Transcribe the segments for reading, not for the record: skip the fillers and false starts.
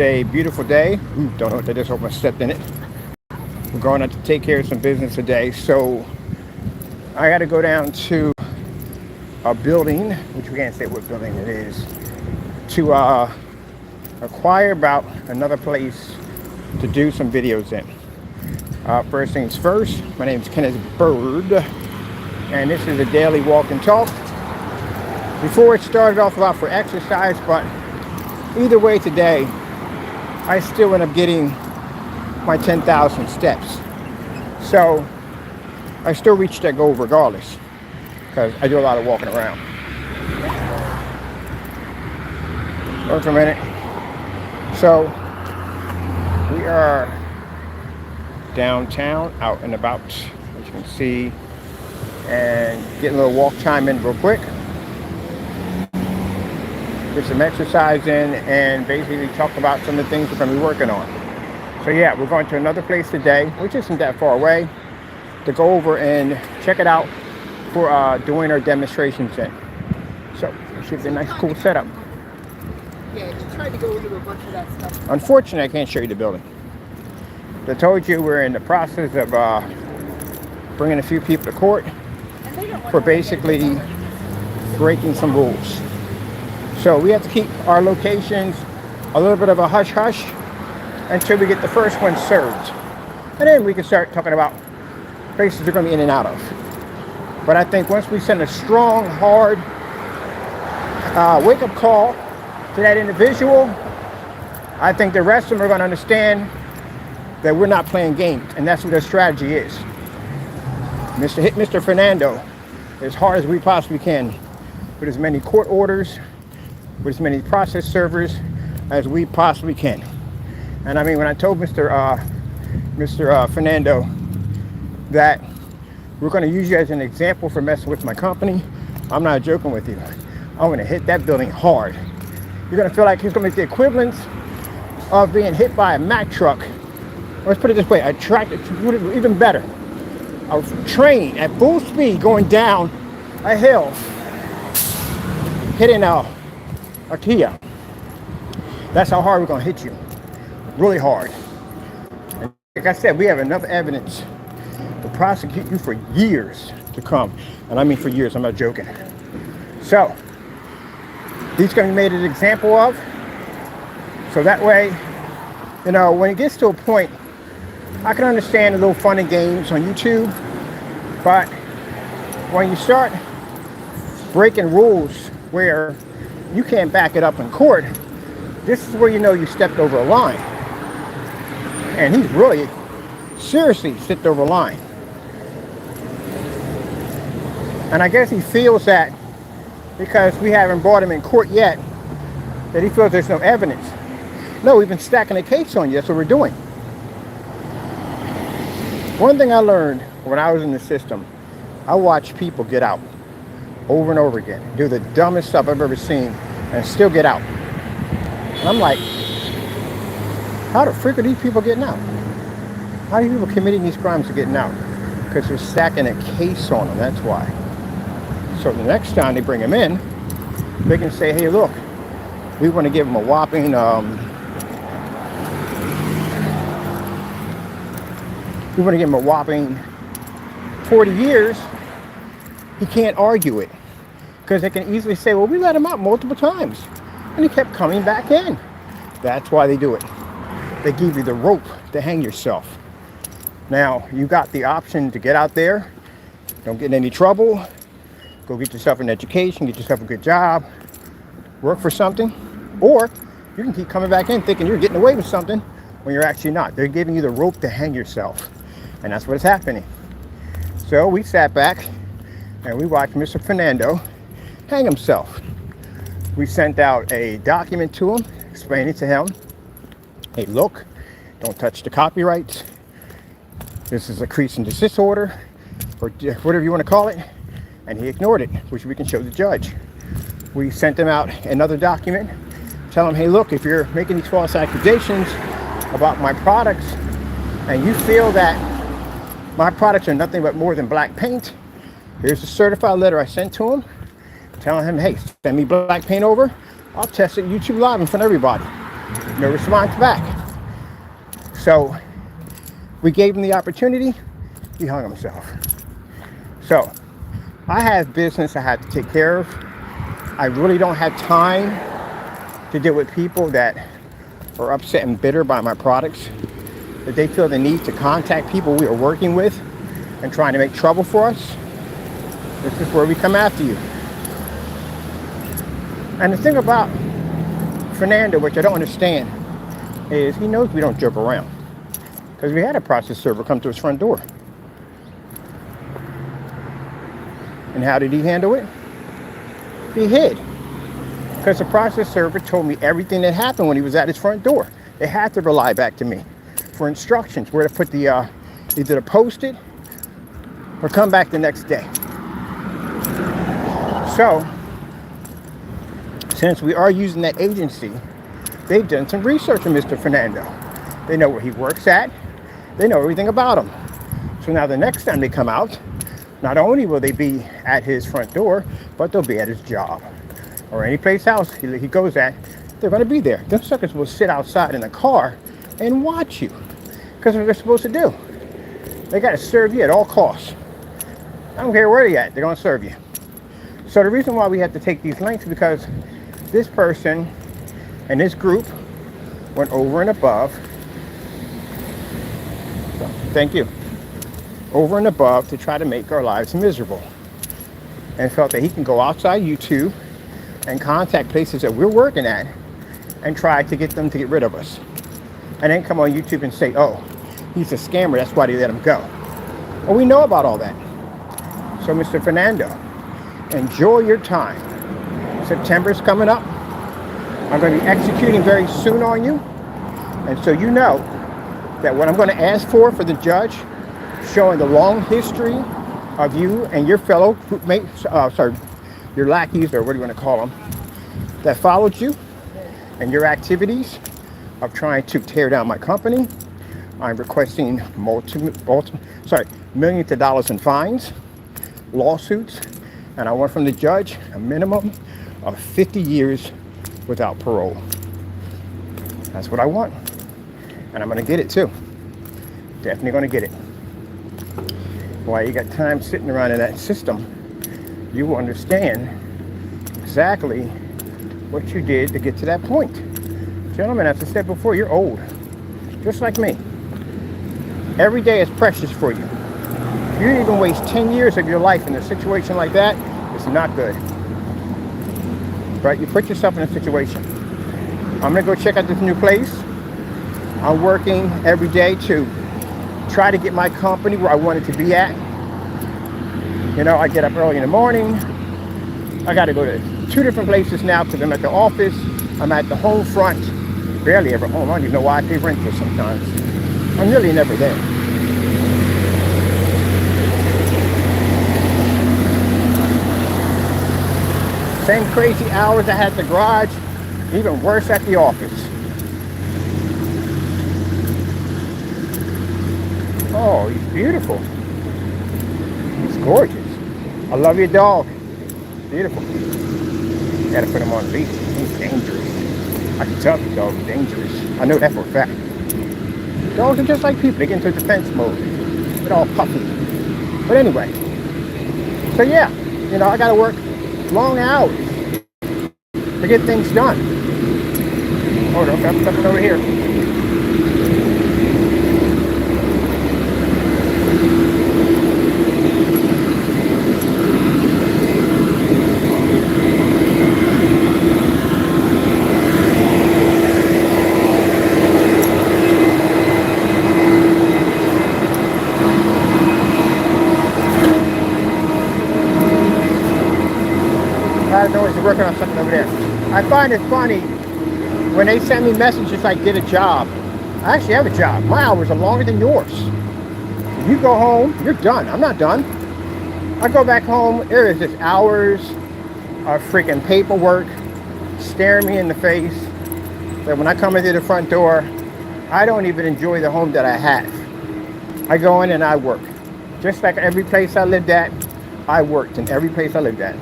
A beautiful day. Ooh, don't know what I just hope I stepped in it. We're going out to take care of some business today, so I got to go down to a building, which we can't say what building it is, to acquire about another place to do some videos in. First things first, my name is Kenneth Bird, and this is a daily walk and talk. Before it started off a lot for exercise, but either way today, I still end up getting my 10,000 steps. So I still reach that goal regardless, because I do a lot of walking around. Hold for a minute. So we are downtown, out and about, as you can see, and getting a little walk time in real quick. Get some exercise in and basically talk about some of the things we're going to be working on. So yeah, we're going to another place today, which isn't that far away, to go over and check it out for doing our demonstrations in. So it should be a nice, cool setup. Yeah, just tried to go into a bunch of that stuff. Unfortunately, I can't show you the building. I told you we're in the process of bringing a few people to court for basically breaking some rules. So we have to keep our locations a little bit of a hush-hush until we get the first one served. And then we can start talking about places we're going to be in and out of. But I think once we send a strong, hard wake-up call to that individual, I think the rest of them are going to understand that we're not playing games, and that's what their strategy is. Hit Mr. Fernando as hard as we possibly can with as many court orders, with as many process servers as we possibly can. And I mean, when I told Mr. Fernando that we're going to use you as an example for messing with my company, I'm not joking with you. I'm going to hit that building hard. You're going to feel like he's going to make the equivalent of being hit by a Mack truck. Let's put it this way, a tractor, even better. A train at full speed going down a hill, hitting a Kia. That's how hard we're going to hit you. Really hard. And like I said, we have enough evidence to prosecute you for years to come. And I mean for years, I'm not joking. So, these going to be made an example of. So that way, you know, when it gets to a point, I can understand a little fun and games on YouTube. But when you start breaking rules where you can't back it up in court, this is where you know you stepped over a line. And he's really seriously stepped over a line. And I guess he feels that because we haven't brought him in court yet, that he feels there's no evidence. No, we've been stacking a case on you. That's what we're doing. One thing I learned when I was in the system, I watched people get out over and over again, do the dumbest stuff I've ever seen, and still get out. And I'm like, how the frick are these people getting out? How are these people committing these crimes are getting out? Because they're stacking a case on them, that's why. So the next time they bring them in, they can say, hey, look, we want to give them a whopping, 40 years. He can't argue it. Because they can easily say, well, we let him out multiple times. And he kept coming back in. That's why they do it. They give you the rope to hang yourself. Now, you got the option to get out there, don't get in any trouble, go get yourself an education, get yourself a good job, work for something, or you can keep coming back in thinking you're getting away with something when you're actually not. They're giving you the rope to hang yourself. And that's what's happening. So we sat back and we watched Mr. Fernando hang himself. We sent out a document to him, explaining to him, hey, look, don't touch the copyrights. This is a cease and desist order, or whatever you want to call it. And he ignored it, which we can show the judge. We sent him out another document, tell him, hey, look, if you're making these false accusations about my products, and you feel that my products are nothing but more than black paint, here's a certified letter I sent to him, telling him, hey, send me black paint over, I'll test it YouTube Live in front of everybody. No response back. So we gave him the opportunity. He hung himself. So I have business I have to take care of. I really don't have time to deal with people that are upset and bitter by my products, that they feel the need to contact people we are working with and trying to make trouble for us. This is where we come after you. And the thing about Fernando, which I don't understand, is he knows we don't joke around. Because we had a process server come to his front door. And how did he handle it? He hid. Because the process server told me everything that happened when he was at his front door. They had to rely back to me for instructions where to put the, either to post it or come back the next day. So, since we are using that agency, they've done some research on Mr. Fernando. They know where he works at. They know everything about him. So now the next time they come out, not only will they be at his front door, but they'll be at his job or any place else he goes at. They're going to be there. Them suckers will sit outside in the car and watch you, because what they're supposed to do. They got to serve you at all costs. I don't care where they're at. They're going to serve you. So the reason why we have to take these lengths is because this person and this group went over and above. So, thank you. Over and above to try to make our lives miserable, and felt that he can go outside YouTube and contact places that we're working at and try to get them to get rid of us, and then come on YouTube and say, oh, he's a scammer, that's why they let him go. Well, we know about all that. So Mr. Fernando, enjoy your time. September's coming up. I'm going to be executing very soon on you, and so you know that what I'm going to ask for the judge, showing the long history of you and your fellow mates, your lackeys, or what do you want to call them, that followed you and your activities of trying to tear down my company. I'm requesting millions of dollars in fines, lawsuits, and I want from the judge a minimum of 50 years without parole. That's what I want, and I'm going to get it too. Definitely going to get it. While you got time sitting around in that system, you will understand exactly what you did to get to that point. Gentlemen, as I said before, you're old, just like me. Every day is precious for you. If you even waste 10 years of your life in a situation like that, it's not good. Right? You put yourself in a situation. I'm gonna go check out this new place. I'm working every day to try to get my company where I want it to be at. You know, I get up early in the morning. I got to go to 2 different places now because I'm at the office. I'm at the home front. Barely ever home. I don't even know why I pay rent for sometimes. I'm really never there. Same crazy hours I had at the garage. Even worse at the office. Oh, he's beautiful. He's gorgeous. I love your dog. Beautiful. Gotta put him on a leash. He's dangerous. I can tell the dog is dangerous. I know that for a fact. Dogs are just like people. They get into defense mode. They're all puffy. But anyway. So yeah, you know, I gotta work long hours to get things done. Hold on, got something over here. I know he's working on something over there. I find it funny when they send me messages like, get a job. I actually have a job. My hours are longer than yours. If you go home, you're done. I'm not done. I go back home, there is just hours of freaking paperwork staring me in the face. That when I come into the front door, I don't even enjoy the home that I have. I go in and I work. Just like every place I lived at, I worked in every place I lived at.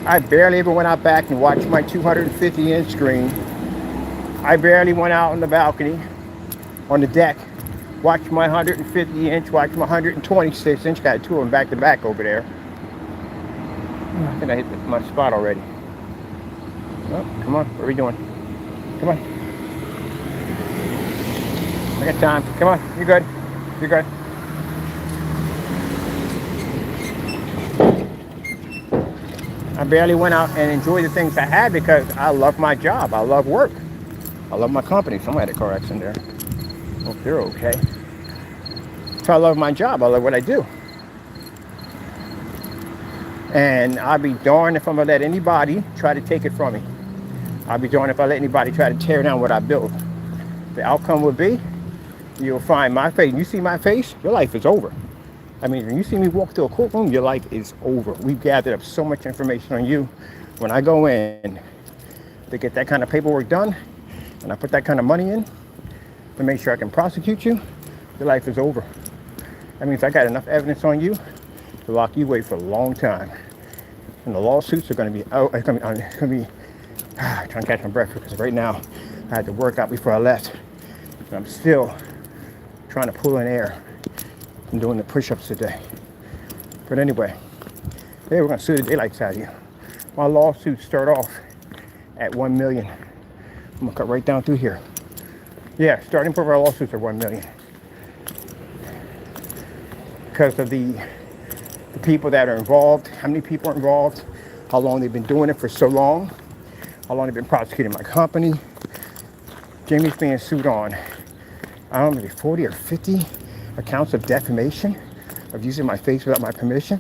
I barely ever went out back and watched my 250-inch screen I barely went out on the balcony, on the deck, watched my 150 inch, watched my 126 inch, got two of them back to back over there. I think I hit my spot already. Oh, come on, what are we doing? Come on. I got time. Come on, you're good. You're good. I barely went out and enjoyed the things I had because I love my job. I love work. I love my company. Somebody had a car accident there. Hope they're okay. So I love my job. I love what I do. And I'll be darned if I'm going to let anybody try to take it from me. I'll be darned if I let anybody try to tear down what I built. The outcome will be, you'll find my face. You see my face, your life is over. I mean, when you see me walk through a courtroom, your life is over. We've gathered up so much information on you. When I go in to get that kind of paperwork done, and I put that kind of money in to make sure I can prosecute you, your life is over. That means I got enough evidence on you to lock you away for a long time. And the lawsuits are going to be out. It's going to be trying to catch my breath because right now I had to work out before I left. And I'm still trying to pull in air. I'm doing the push-ups today. But anyway, today we're going to sue the daylights out of you. My lawsuits start off at 1 million. I'm going to cut right down through here. Yeah, starting for our lawsuits are 1 million. Because of the people that are involved, how many people are involved, how long they've been doing it for so long, how long they've been prosecuting my company. Jamie's being sued on, I don't know, maybe 40 or 50 accounts of defamation, of using my face without my permission.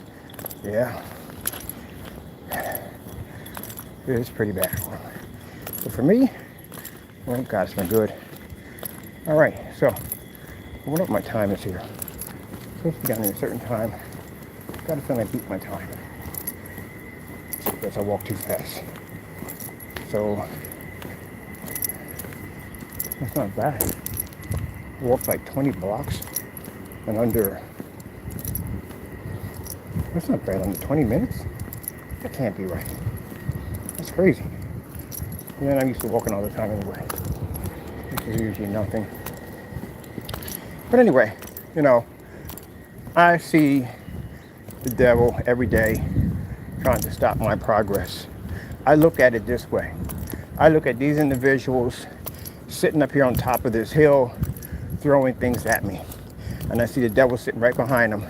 Yeah. It is pretty bad. But for me, well, God, it's been good. All right, so I wonder what my time is here. Supposed to be down at a certain time. Got a feeling I beat my time because I walk too fast. So that's not bad. I walked like 20 blocks in under. That's not bad, under 20 minutes. That can't be right. That's crazy. And then I'm used to walking all the time anyway, which is usually nothing. But anyway, you know, I see the devil every day trying to stop my progress. I look at it this way. I look at these individuals sitting up here on top of this hill throwing things at me. And I see the devil sitting right behind them,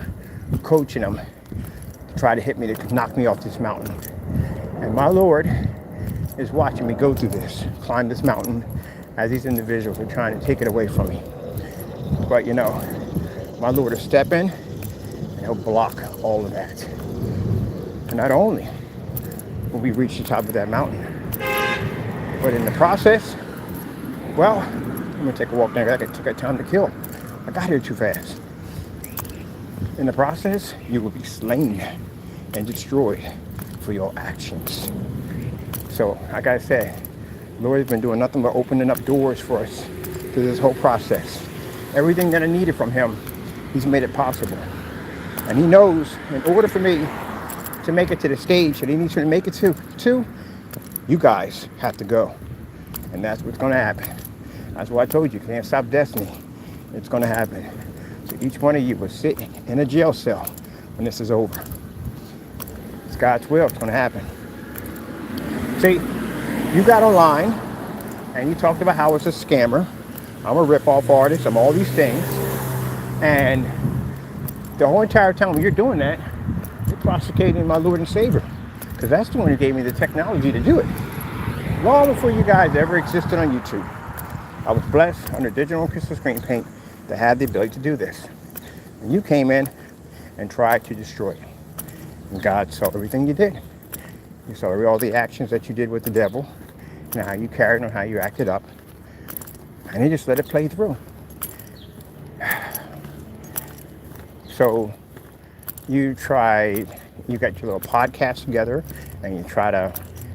coaching them to try to hit me, to knock me off this mountain. And my Lord is watching me go through this, climb this mountain, as these individuals are trying to take it away from me. But you know, my Lord will step in and he'll block all of that. And not only will we reach the top of that mountain, but in the process, well, I'm gonna take a walk there. I got time to kill. I got here too fast. In the process, you will be slain and destroyed for your actions. So, like I said, the Lord has been doing nothing but opening up doors for us through this whole process. Everything that I needed from him, he's made it possible. And he knows in order for me to make it to the stage that he needs me to make it to, you guys have to go. And that's what's going to happen. That's why I told you can't stop destiny. It's going to happen. So each one of you will sit in a jail cell when this is over. It's God's will. It's going to happen. See, you got online and you talked about how it's a scammer. I'm a rip-off artist. I'm all these things. And the whole entire time when you're doing that, you're prosecuting my Lord and Savior. Because that's the one who gave me the technology to do it. Long before you guys ever existed on YouTube. I was blessed under digital and crystal screen paint to have the ability to do this. And you came in and tried to destroy it. And God saw everything you did. You saw all the actions that you did with the devil, and how you carried on, how you acted up. And he just let it play through. So you got your little podcast together, and you try to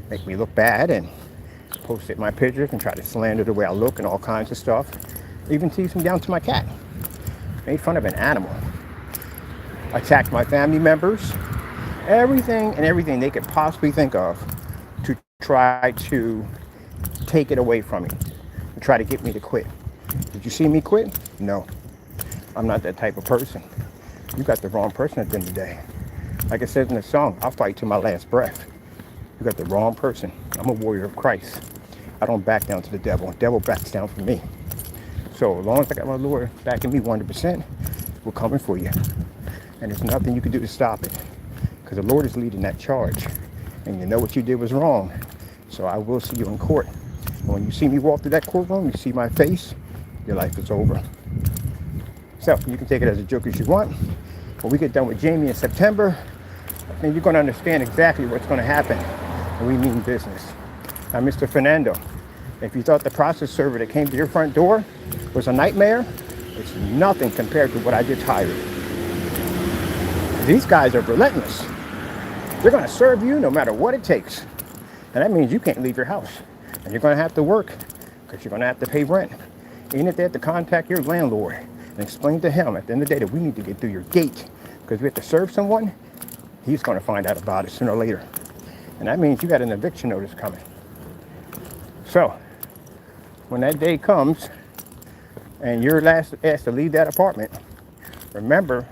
make me look bad and post my pictures and try to slander the way I look and all kinds of stuff. Even tease me down to my cat. Made fun of an animal. Attacked my family members. Everything they could possibly think of to try to take it away from me. to try to get me to quit. Did you see me quit? No. I'm not that type of person. You got the wrong person at the end of the day. Like it says in the song, I'll fight to my last breath. You got the wrong person. I'm a warrior of Christ. I don't back down to the devil. The devil backs down for me. So as long as I got my Lord backing me 100%, we're coming for you. And there's nothing you can do to stop it. Because the Lord is leading that charge. And you know what you did was wrong. So I will see you in court. And when you see me walk through that courtroom, you see my face, your life is over. So you can take it as a joke as you want. When we get done with Jamie in September, then you're going to understand exactly what's going to happen. And we mean business. Now, Mr. Fernando, if you thought the process server that came to your front door was a nightmare, it's nothing compared to what I just hired. These guys are relentless. They're going to serve you no matter what it takes. And that means you can't leave your house. And you're going to have to work because you're going to have to pay rent. Even if they have to contact your landlord and explain to him at the end of the day that we need to get through your gate because we have to serve someone, he's going to find out about it sooner or later. And that means you got an eviction notice coming. So, when that day comes and you're asked to leave that apartment, remember,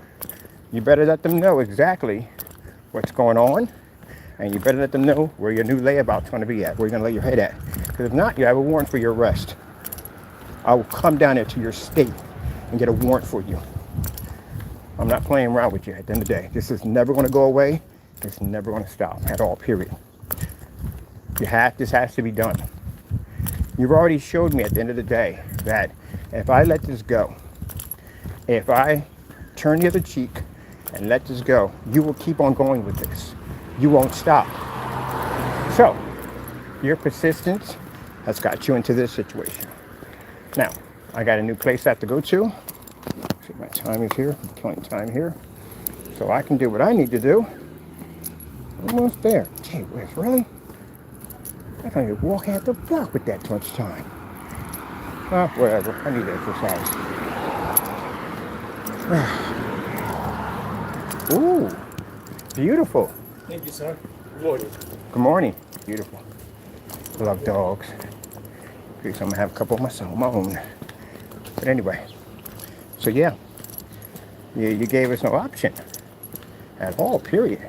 you better let them know exactly what's going on, and you better let them know where your new layabout's going to be at, where you're going to lay your head at. Because if not, you have a warrant for your arrest. I will come down there to your state and get a warrant for you. I'm not playing around with you at the end of the day. This is never going to go away. It's never going to stop at all, period. This has to be done. You've already showed me at the end of the day that if I let this go, if I turn the other cheek and let this go, you will keep on going with this. You won't stop. So, your persistence has got you into this situation. Now, I got a new place I have to go to. See, my time is here. I'm killing time here. So I can do what I need to do. Almost there. Gee whiz, really? I can't even walk half the block with that much time. Oh, whatever. I need exercise. Ooh, beautiful. Thank you, sir. Good morning. Good morning. Beautiful. I love dogs. Okay, so I'm gonna have a couple of myself, my own. But anyway, so yeah, you gave us no option at all, period.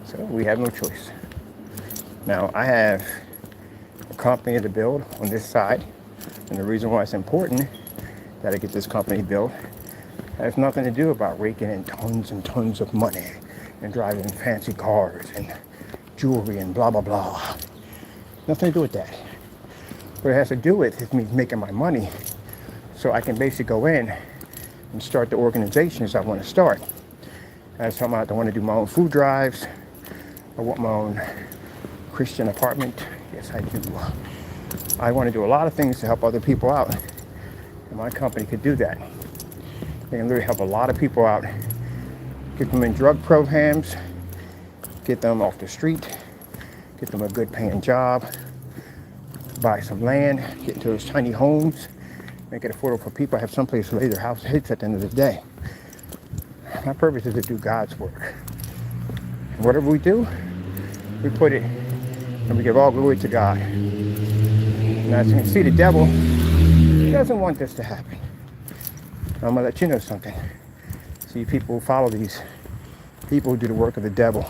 So we have no choice. Now I have a company to build on this side, and the reason why it's important that I get this company built has nothing to do about raking in tons and tons of money and driving fancy cars and jewelry and blah, blah, blah. Nothing to do with that. What it has to do with is me making my money so I can basically go in and start the organizations I want to start. As I want to do my own food drives. I want my own Christian apartment. Yes, I do. I want to do a lot of things to help other people out. And my company could do that. They can literally help a lot of people out. Get them in drug programs, get them off the street, get them a good paying job, buy some land, get into those tiny homes, make it affordable for people to have someplace to lay their house heads at the end of the day. My purpose is to do God's work. And whatever we do, we put it and we give all glory to God. Now, as you can see, the devil doesn't want this to happen. I'm gonna let you know something. See, people who follow these people who do the work of the devil.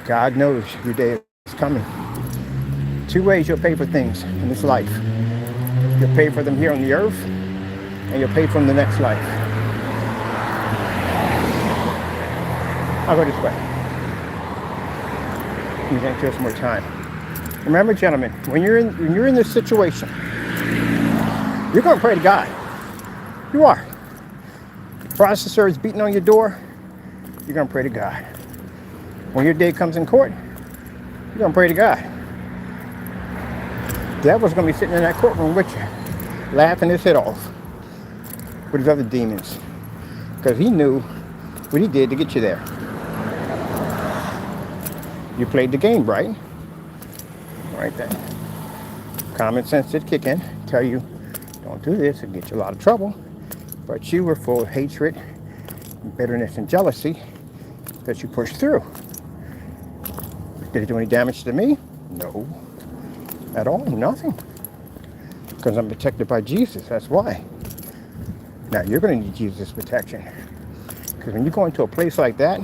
God knows your day is coming. Two ways you'll pay for things in this life. You'll pay for them here on the earth, and you'll pay for them in the next life. I'll go this way. You can take some more time. Remember, gentlemen, when you're in this situation, you're going to pray to God. You are. The processor is beating on your door. You're going to pray to God. When your day comes in court, you're going to pray to God. The devil's going to be sitting in that courtroom with you, laughing his head off with his other demons. Because he knew what he did to get you there. You played the game, right? Right there. Common sense did kick in, tell you, don't do this, it'll get you a lot of trouble. But you were full of hatred, bitterness, and jealousy that you pushed through. Did it do any damage to me? No. At all? Nothing. Because I'm protected by Jesus. That's why. Now, you're going to need Jesus' protection. Because when you go into a place like that,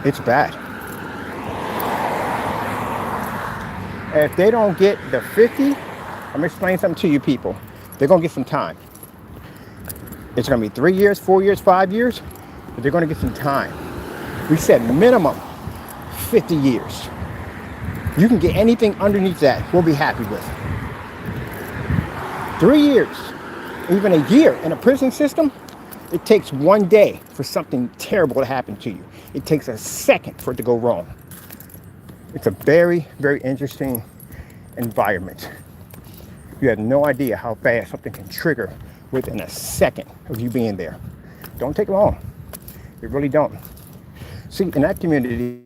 it's bad. If they don't get the 50, I'm going to explain something to you people. They're going to get some time. It's going to be 3 years, 4 years, 5 years, but they're going to get some time. We said minimum 50 years. You can get anything underneath that, we'll be happy with. 3 years, even a year in a prison system, it takes 1 day for something terrible to happen to you. It takes a second for it to go wrong. It's a very, very interesting environment. You have no idea how fast something can trigger within a second of you being there. Don't take long. You really don't. See, in that community,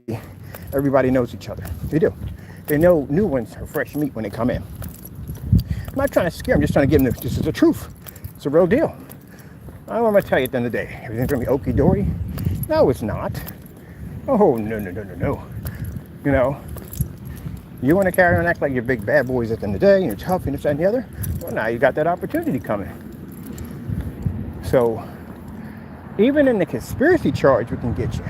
everybody knows each other. They do. They know new ones are fresh meat when they come in. I'm not trying to scare them, I'm just trying to give them this is the truth. It's a real deal. I don't want to tell you at the end of the day, everything's going to be okie-dory. No, it's not. Oh, no. You know, you want to carry on and act like you're big bad boys at the end of the day, and you're tough and this, that, and the other. Well, now you got that opportunity coming. So, even in the conspiracy charge, we can get you.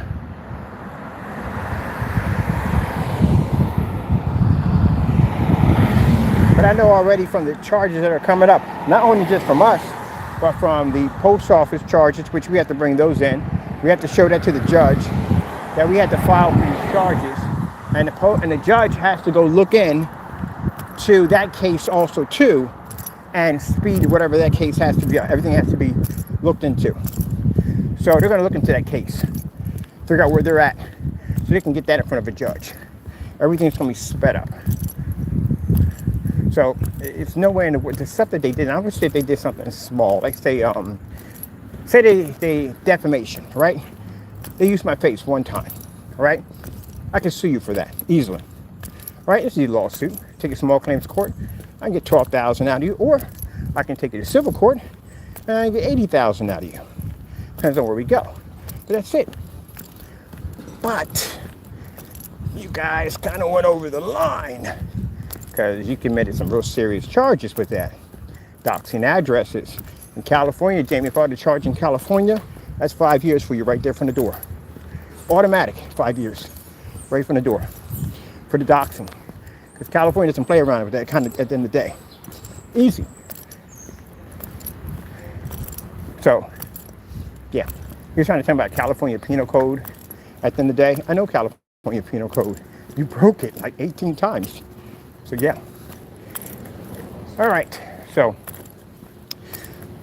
But I know already from the charges that are coming up, not only just from us, but from the post office charges, which we have to bring those in. We have to show that to the judge, that we had to file for these charges. And the judge has to go look in to that case also too, and speed whatever that case has to be. Everything has to be looked into. So they're going to look into that case, figure out where they're at, so they can get that in front of a judge. Everything's going to be sped up. So it's no way in the world. The stuff that they did, I would say they did something small, like say they defamation, right? They used my face one time, right? I can sue you for that easily, right? This is a lawsuit. Take it to small claims court. I can get $12,000 out of you, or I can take it to civil court and I can get $80,000 out of you. Depends on where we go. But that's it. But you guys kind of went over the line because you committed some real serious charges with that. Doxing addresses. In California, Jamie, if I had to charge in California, that's 5 years for you right there from the door. Automatic, 5 years. Right from the door. For the doxing. Because California doesn't play around with that kind of at the end of the day. Easy. So, yeah. You're trying to tell me about California Penal Code at the end of the day. I know California Penal Code. You broke it like 18 times. So, yeah. All right. So,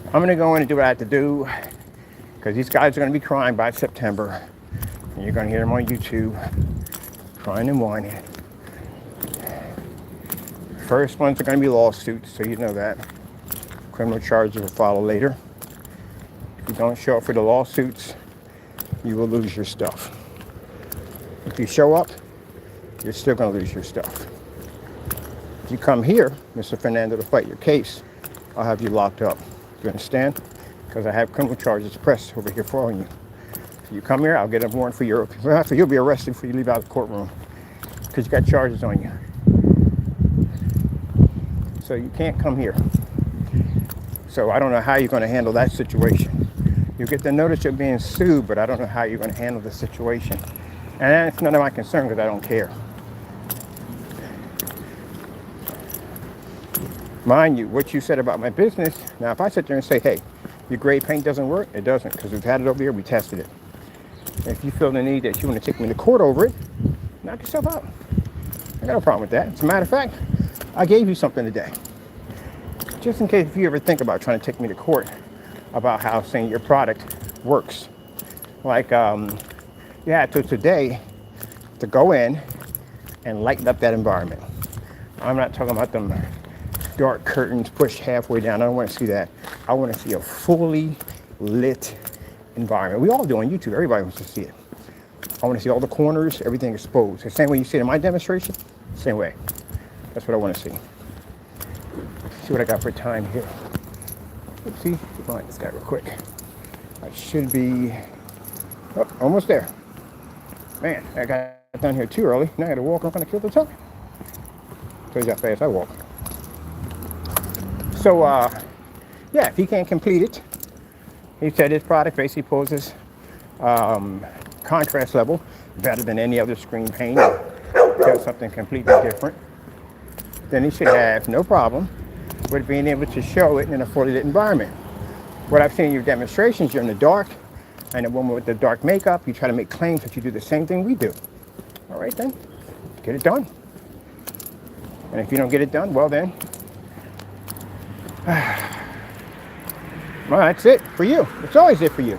I'm going to go in and do what I have to do. Because these guys are going to be crying by September. And you're going to hear them on YouTube. Crying and whining. First ones are going to be lawsuits, so you know that. Criminal charges will follow later. If you don't show up for the lawsuits, you will lose your stuff. If you show up, you're still going to lose your stuff. If you come here, Mr. Fernando, to fight your case, I'll have you locked up. You understand? Because I have criminal charges pressed over here for you. If you come here, I'll get a warrant for your... You'll be arrested before you leave out of the courtroom. Because you got charges on you. So you can't come here. So I don't know how you're going to handle that situation. You get the notice you're being sued, but I don't know how you're going to handle the situation. And that's none of my concern because I don't care. Mind you, what you said about my business, now if I sit there and say, hey, your gray paint doesn't work, it doesn't, because we've had it over here, we tested it. If you feel the need that you want to take me to court over it, knock yourself out. I got no problem with that. As a matter of fact, I gave you something today. Just in case if you ever think about trying to take me to court about how saying your product works. Like, you had to today to go in and lighten up that environment. I'm not talking about them dark curtains pushed halfway down. I don't want to see that. I want to see a fully lit environment. We all do on YouTube. Everybody wants to see it. I want to see all the corners, everything exposed. The same way you see it in my demonstration, same way. That's what I want to see. See what I got for time here. Let's see. Find this guy real quick. I should be almost there. Man, I got got down here too early. Now I got to walk. I'm going to kill the time. Shows you how fast I walk. So, yeah, if he can't complete it, he said his product basically poses contrast level better than any other screen paint. Does something completely different. Then he should have no problem with being able to show it in a fully lit environment. What I've seen in your demonstrations, you're in the dark, and a woman with the dark makeup, you try to make claims that you do the same thing we do. All right then, get it done. And if you don't get it done, well then, well, that's it for you. It's always it for you.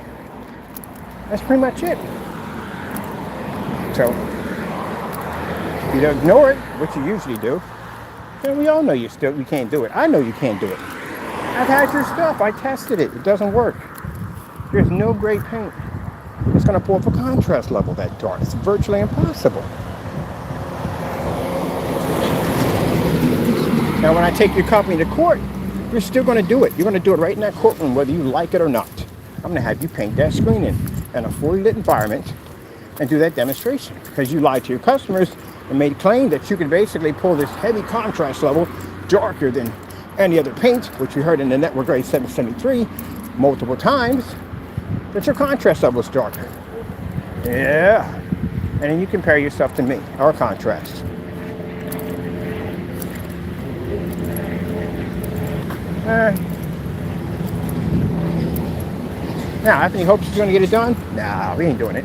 That's pretty much it. So, if you don't ignore it, which you usually do, then we all know you can't do it. I know you can't do it. I've had your stuff. I tested it. It doesn't work. There's no great paint. It's going to pull up a contrast level that dark. It's virtually impossible. Now, when I take your company to court, you're still going to do it. You're going to do it right in that courtroom, whether you like it or not. I'm going to have you paint that screen in a fully lit environment and do that demonstration because you lied to your customers and made a claim that you could basically pull this heavy contrast level darker than any other paint, which we heard in the Network Grade 773 multiple times, that your contrast level is darker. Yeah. And then you compare yourself to me, our contrast. Now, have any hopes he's going to get it done? No, he ain't doing it.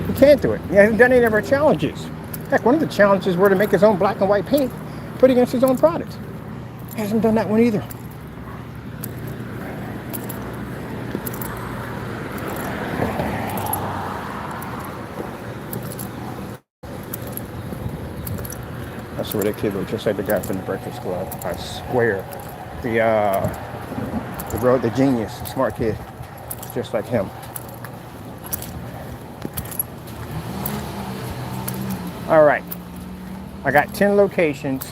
He can't do it. He hasn't done any of our challenges. Heck, one of the challenges were to make his own black and white paint, put against his own product. He hasn't done that one either. That's where the kid looked just like the guy from the Breakfast Club. I swear. The genius, smart kid. It's just like him. All right. I got 10 locations.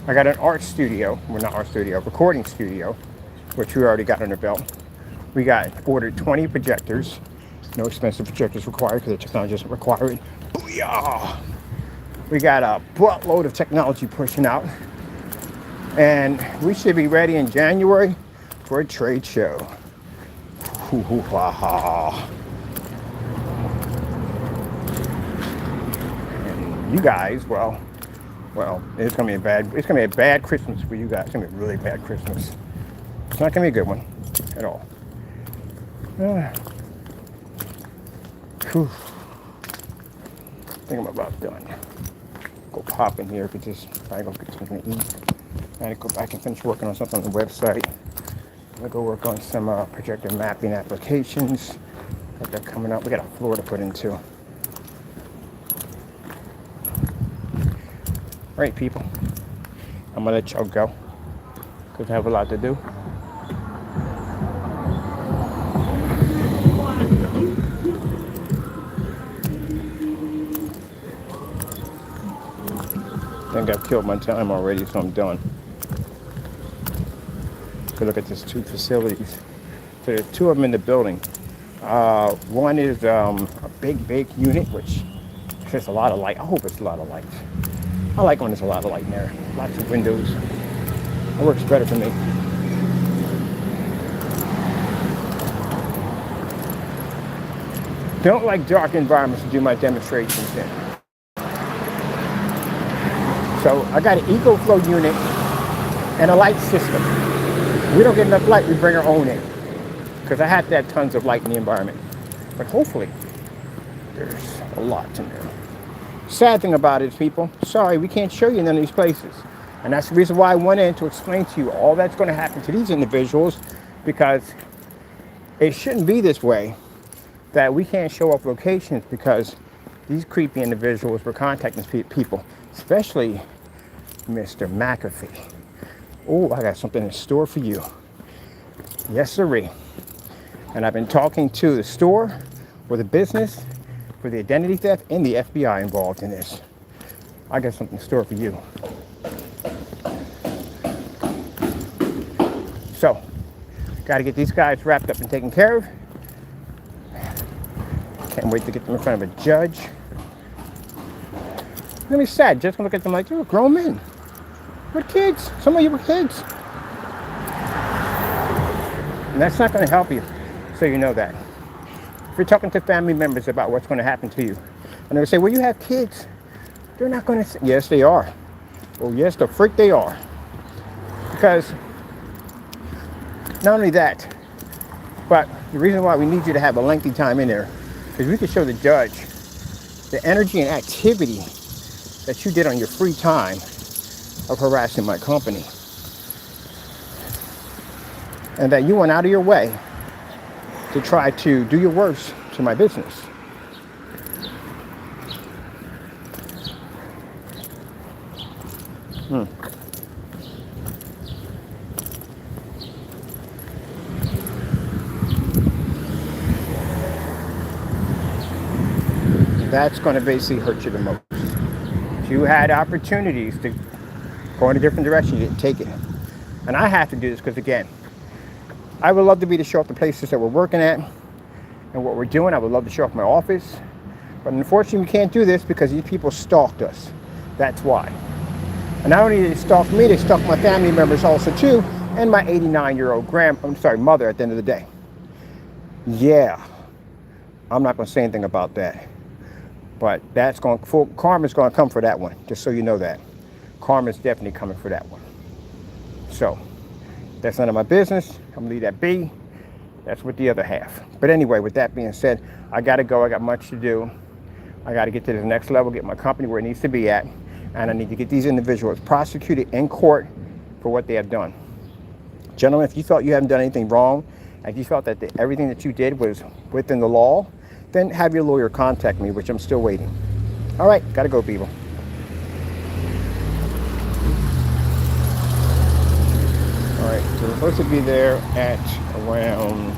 I got an art studio. Well, not art studio, recording studio, which we already got on the belt. We ordered 20 projectors. No expensive projectors required because the technology doesn't require it. Booyah! We got a buttload of technology pushing out. And we should be ready in January for a trade show. And you guys, well, it's gonna be a bad Christmas for you guys. It's gonna be a really bad Christmas. It's not gonna be a good one at all. I think I'm about done. Go pop in here, probably go get something to eat. I gotta go back and finish working on something on the website. I'm gonna go work on some projector mapping applications. Got that coming up. We got a floor to put into. All right, people. I'm gonna let y'all go because I have a lot to do. I think I've killed my time already, so I'm done. Go look at these two facilities. So there's two of them in the building. One is a big unit, which has a lot of light. I hope it's a lot of light. I like when there's a lot of light in there. Lots of windows. It works better for me. Don't like dark environments to do my demonstrations in. So I got an EcoFlow unit and a light system. We don't get enough light, we bring our own in. Because I have to have tons of light in the environment. But hopefully, there's a lot in there. Sad thing about it is, people, sorry, we can't show you none of these places. And that's the reason why I went in to explain to you all that's going to happen to these individuals, because it shouldn't be this way, that we can't show up locations because these creepy individuals were contacting people, especially Mr. McAfee. Oh, I got something in store for you. Yes, sirree. And I've been talking to the store or the business for the identity theft and the FBI involved in this. I got something in store for you. So, got to get these guys wrapped up and taken care of. Can't wait to get them in front of a judge. It's gonna be sad. Just gonna look at them like you're grown men with kids. Some of you with kids, and that's not gonna help you. So you know that. If you're talking to family members about what's gonna happen to you, and they say, "Well, you have kids," they're not gonna say, "Yes, they are." Well, yes, the freak they are. Because not only that, but the reason why we need you to have a lengthy time in there is we can show the judge the energy and activity that you did on your free time of harassing my company. And that you went out of your way to try to do your worst to my business. That's going to basically hurt you the most. You had opportunities to go in a different direction, you didn't take it. And I have to do this because, again, I would love to be to show up the places that we're working at and what we're doing. I would love to show up my office. But unfortunately, we can't do this because these people stalked us. That's why. And not only did they stalk me, they stalked my family members also too, and my 89-year-old mother at the end of the day. Yeah, I'm not going to say anything about that. But karma's going to come for that one, just so you know that. Karma's definitely coming for that one. So, that's none of my business. I'm going to leave that be. That's with the other half. But anyway, with that being said, I got to go. I got much to do. I got to get to the next level, get my company where it needs to be at. And I need to get these individuals prosecuted in court for what they have done. Gentlemen, if you felt you haven't done anything wrong, and you felt that everything that you did was within the law, then have your lawyer contact me, which I'm still waiting. All right, gotta go, people. All right, so we're supposed to be there at around